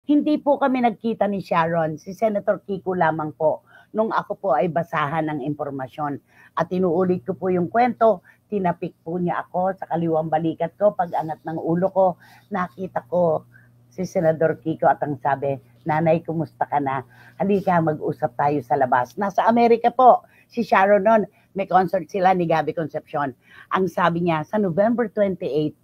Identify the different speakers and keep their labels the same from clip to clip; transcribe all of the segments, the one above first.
Speaker 1: Hindi po kami nagkita ni Sharon, si Senator Kiko lamang po nung ako po ay basahan ng impormasyon. At inuulit ko po yung kwento, tinapik po niya ako sa kaliwang balikat ko, pag-angat ng ulo ko, nakita ko si Senador Kiko at ang sabi, Nanay, kumusta ka na? Halika, mag-usap tayo sa labas. Nasa Amerika po, si Sharon noon, may concert sila ni Gabby Concepcion. Ang sabi niya, sa November 28,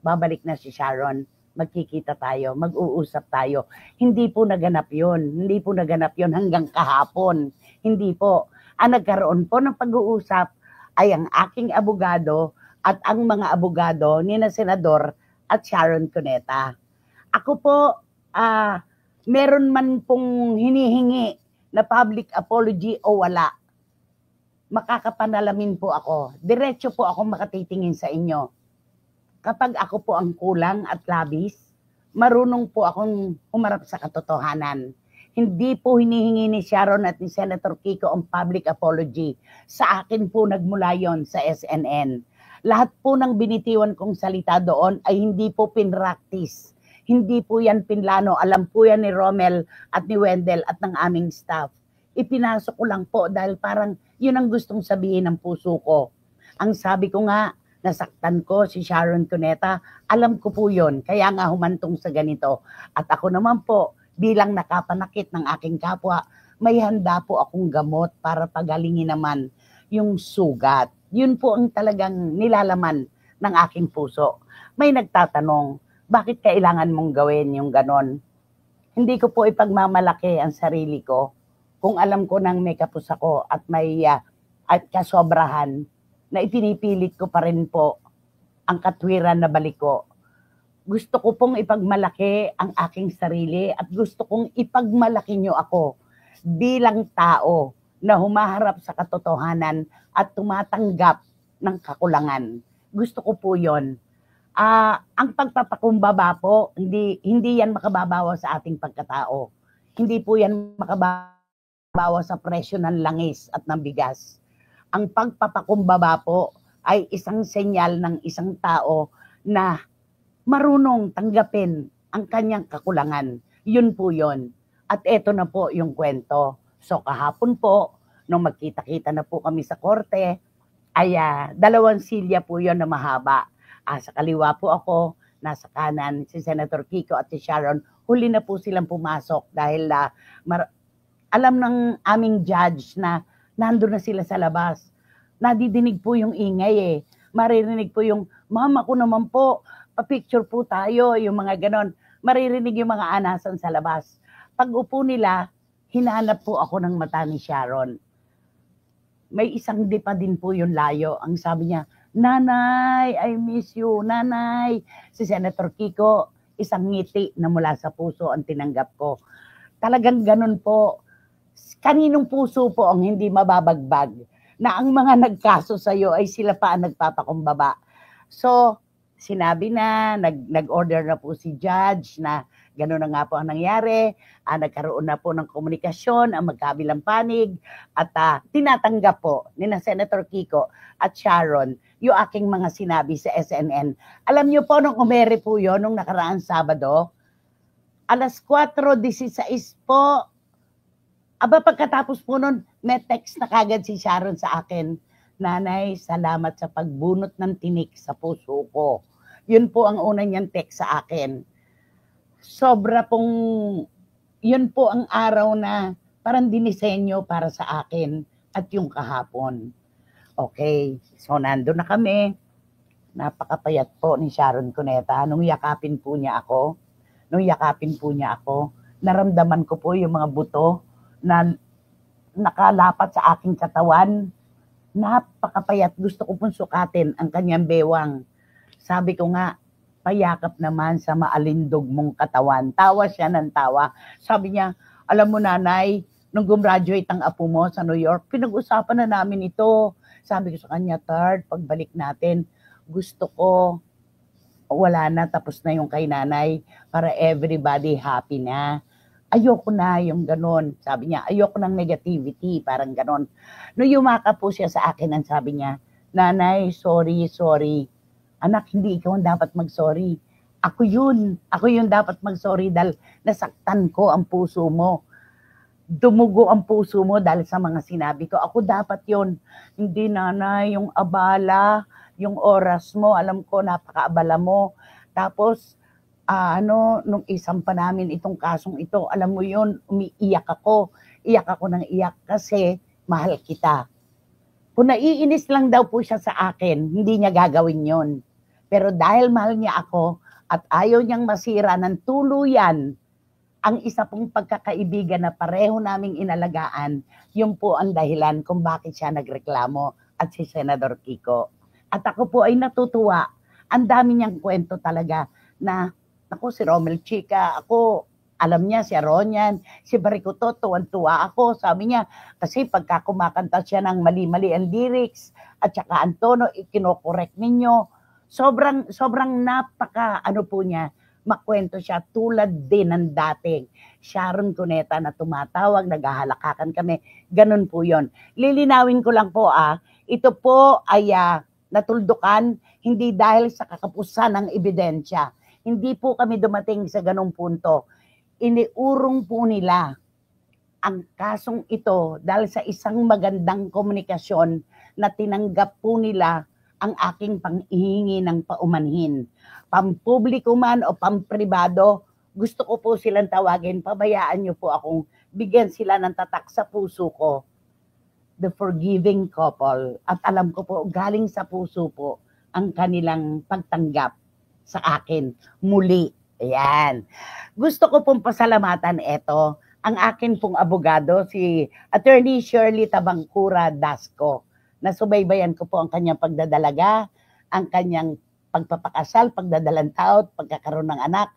Speaker 1: babalik na si Sharon, magkikita tayo, mag-uusap tayo. Hindi po naganap yun. Hindi po naganap yun hanggang kahapon. Hindi po. Ang nagkaroon po ng pag-uusap ay ang aking abogado at ang mga abogado ni na Senador at Sharon Cuneta. Ako po, meron man pong hinihingi na public apology o wala, makakapanalamin po ako. Diretso po ako makatitingin sa inyo. Kapag ako po ang kulang at labis, marunong po akong humarap sa katotohanan. Hindi po hinihingi ni Sharon at ni Senator Kiko ang public apology. Sa akin po nagmula yon sa SNN. Lahat po ng binitiwan kong salita doon ay hindi po pinractice. Hindi po yan pinlano. Alam po yan ni Romel at ni Wendell at ng aming staff. Ipinasok ko lang po dahil parang yun ang gustong sabihin ng puso ko. Ang sabi ko nga, nasaktan ko si Sharon Cuneta, alam ko po yun, kaya nga humantong sa ganito. At ako naman po, bilang nakapanakit ng aking kapwa, may handa po akong gamot para pagalingin naman yung sugat. Yun po ang talagang nilalaman ng aking puso. May nagtatanong, bakit kailangan mong gawin yung ganon? Hindi ko po ipagmamalaki ang sarili ko. Kung alam ko nang may kapos ako at may at kasobrahan, na ipinipilit ko pa rin po ang katwiran na balik ko. Gusto ko pong ipagmalaki ang aking sarili at gusto kong ipagmalaki nyo ako bilang tao na humaharap sa katotohanan at tumatanggap ng kakulangan. Gusto ko po yun. Ang pagpapakumbaba po, hindi yan makababawa sa ating pagkatao. Hindi po yan makababawa sa presyo ng langis at ng bigas. Ang pagpapakumbaba po ay isang senyal ng isang tao na marunong tanggapin ang kanyang kakulangan. Yun po yun. At eto na po yung kwento. So kahapon po, nung magkita-kita na po kami sa korte, ay 2 silya po yun na mahaba. Sa kaliwa po ako, nasa kanan si Senator Kiko at si Sharon. Huli na po silang pumasok dahil alam ng aming judge na nandun na sila sa labas. Nadidinig po yung ingay Maririnig po yung, mama ko naman po, pa-picture po tayo, yung mga ganon. Maririnig yung mga anasan sa labas. Pag upo nila, hinanap po ako ng mata ni Sharon. May isang dipa din po yung layo. Ang sabi niya, Nanay, I miss you, Nanay. Si Senator Kiko, isang ngiti na mula sa puso ang tinanggap ko. Talagang ganon po. Kaninong puso po ang hindi mababagbag na ang mga nagkaso sa iyo ay sila pa ang nagpapakumbaba. So, sinabi na, nag-order na po si judge na gano'n na nga po ang nangyari, nagkaroon na po ng komunikasyon ang magkabilang panig at tinatanggap po ni na Senator Kiko at Sharon yung aking mga sinabi sa SNN. Alam niyo po, nung umere po yun, nung nakaraang Sabado, alas 4:16 po, pagkatapos po nun, may text na kagad si Sharon sa akin, Nanay, salamat sa pagbunot ng tinik sa puso ko. Yun po ang una niyang text sa akin. Sobra pong, yun po ang araw na parang dinisenyo para sa akin at yung kahapon. Okay, so nandun na kami. Napakapayat po ni Sharon Cuneta. Nung yakapin po niya ako, naramdaman ko po yung mga buto na nakalapat sa aking katawan. Napakapayat. Gusto ko pong sukatin ang kanyang bewang. Sabi ko nga, payakap naman sa maalindog mong katawan. Tawa siya ng tawa. Sabi niya, alam mo Nanay, nung gumraduate ang apo mo sa New York, pinag-usapan na namin ito. Sabi ko sa kanya, Third, pagbalik natin, gusto ko, wala na, tapos na yung kay Nanay, para everybody happy na. Ayoko na yung ganon. Sabi niya, ayoko ng negativity, parang ganon. Nung yumaka po siya sa akin, ang sabi niya, Nanay, sorry. Anak, hindi ikaw ang dapat mag-sorry. Ako yun. Ako yun dapat mag-sorry dahil nasaktan ko ang puso mo. Dumugo ang puso mo dahil sa mga sinabi ko. Ako dapat yun. Hindi, nanay, yung abala, yung oras mo, alam ko, napakaabala mo. Tapos, nung isang pa namin itong kasong ito, alam mo yun, umiiyak ako. Iyak ako ng iyak kasi mahal kita. Kung naiinis lang daw po siya sa akin, hindi niya gagawin yon. Pero dahil mahal niya ako at ayaw niyang masira ng tuluyan ang isa pong pagkakaibigan na pareho naming inalagaan, yun po ang dahilan kung bakit siya nagreklamo at si Senador Kiko. At ako po ay natutuwa. Ang dami niyang kwento talaga na, ako si Romel Chica, ako, alam niya, si Aronian, si Baricoto, tuwan-tuwa ako. Sabi niya, kasi pagka kumakanta siya ng mali-mali ang lyrics, at saka ang tono, ikinokorek ninyo. Sobrang napaka, po niya, makwento siya tulad din ng dating Sharon Cuneta na tumatawag, naghahalakakan kami. Ganun po yon. Lilinawin ko lang po, ito po ay natuldukan, hindi dahil sa kakapusan ng ebidensya. Hindi po kami dumating sa ganung punto. Iniurong po nila ang kasong ito dahil sa isang magandang komunikasyon na tinanggap po nila ang aking panghihingi ng paumanhin. Pampubliko man o pampribado, gusto ko po silang tawagin, pabayaan niyo po akong bigyan sila ng tatak sa puso ko. The forgiving couple. At alam ko po, galing sa puso po ang kanilang pagtanggap sa akin. Muli. Ayan. Gusto ko pong pasalamatan ito, ang akin pong abogado, si Attorney Shirley Tabangcura Dasco. Nasubaybayan ko po ang kanyang pagdadalaga, ang kanyang pagpapakasal, pagdadalang taot, pagkakaroon ng anak.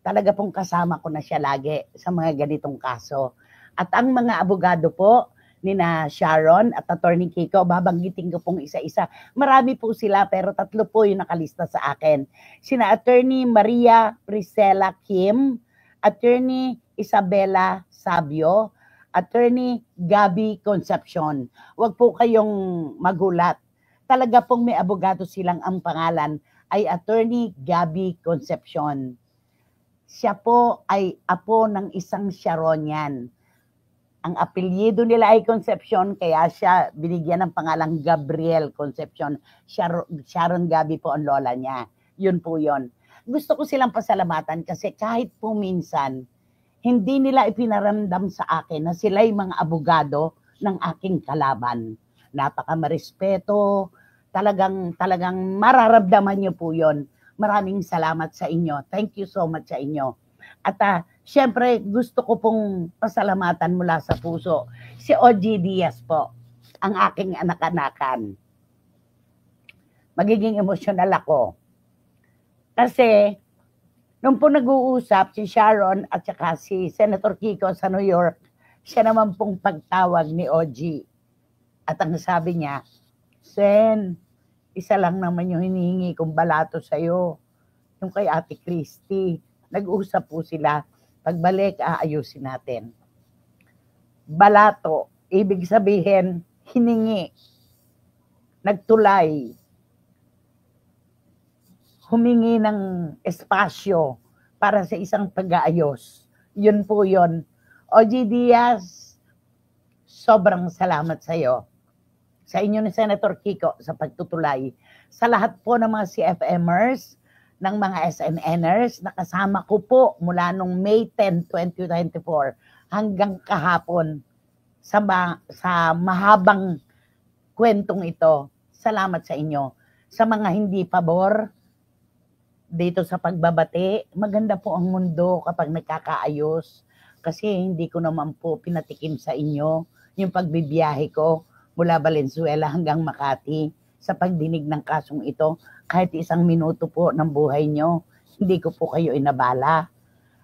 Speaker 1: Talaga pong kasama ko na siya lagi sa mga ganitong kaso. At ang mga abogado po, nina Sharon at Attorney Kiko, babanggitin ko pong isa-isa. Marami po sila pero 3 po yung nakalista sa akin. Sina Attorney Maria Priscilla Kim, Attorney Isabela Sabio, Attorney Gabby Concepcion. Huwag po kayong magulat. Talaga pong may abogado silang ang pangalan ay Attorney Gabby Concepcion. Siya po ay apo ng isang Sharonian. Ang apelyido nila ay Concepcion, kaya siya binigyan ng pangalang Gabriel Concepcion. Sharon Gabby po ang lola niya. Yun po yun. Gusto ko silang pasalamatan kasi kahit po minsan, hindi nila ipinaramdam sa akin na sila'y mga abogado ng aking kalaban. Napaka-marespeto, talagang mararamdaman niyo po yun. Maraming salamat sa inyo. Thank you so much sa inyo. At syempre, gusto ko pong pasalamatan mula sa puso. Si OG Diaz po, ang aking anak-anakan. Magiging emosyonal ako. Kasi, nung po nag-uusap si Sharon at saka si Senator Kiko sa New York, siya naman pong pagtawag ni OG. At ang sabi niya, Sen, isa lang naman yung hinihingi kong balato sa'yo. Yung kay Ate Christy. Nag-usap po sila. Pagbalik, aayusin natin. Balato, ibig sabihin, hiningi, nagtulay, humingi ng espasyo para sa isang pag-aayos. Yun po yun. OG Diaz, sobrang salamat sa iyo. Sa inyo ni Senator Kiko sa pagtutulay. Sa lahat po ng mga CFMers, ng mga SNNers, nakasama ko po mula nung May 10, 2024 hanggang kahapon sa mahabang kwentong ito. Salamat sa inyo. Sa mga hindi pabor dito sa pagbabati, maganda po ang mundo kapag nagkakaayos kasi hindi ko naman po pinatikim sa inyo yung pagbibiyahe ko mula Valenzuela hanggang Makati sa pagdinig ng kasong ito. Kahit 1 minuto po ng buhay nyo, hindi ko po kayo inabala.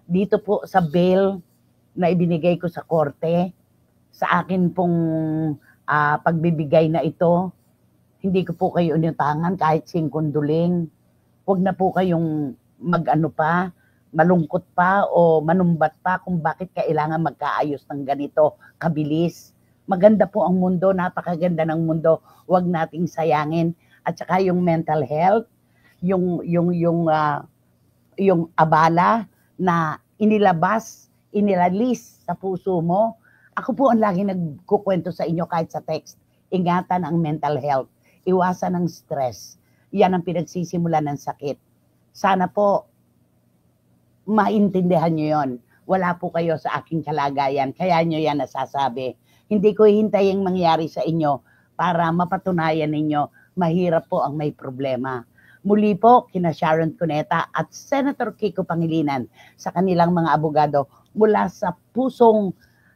Speaker 1: Dito po sa bail na ibinigay ko sa korte, sa akin pong pagbibigay na ito, hindi ko po kayo inutangan kahit 5 duling. Huwag na po kayong malungkot pa o manumbat pa kung bakit kailangan magkaayos ng ganito kabilis. Maganda po ang mundo, napakaganda ng mundo. Huwag nating sayangin. At saka yung mental health, yung yung abala na inilalis sa puso mo. Ako po ang lagi nagkukwento sa inyo kahit sa text. Ingatan ang mental health. Iwasan ang stress. Yan ang pinagsisimula ng sakit. Sana po maintindihan nyo yon. Wala po kayo sa aking kalagayan. Kaya nyo yan nasasabi. Hindi ko hintayin mangyari sa inyo para mapatunayan ninyo mahirap po ang may problema. Muli po, kina Sharon Cuneta at Senator Kiko Pangilinan sa kanilang mga abogado mula sa pusong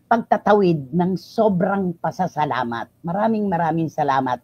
Speaker 1: pagtatawid ng sobrang pasasalamat. Maraming salamat.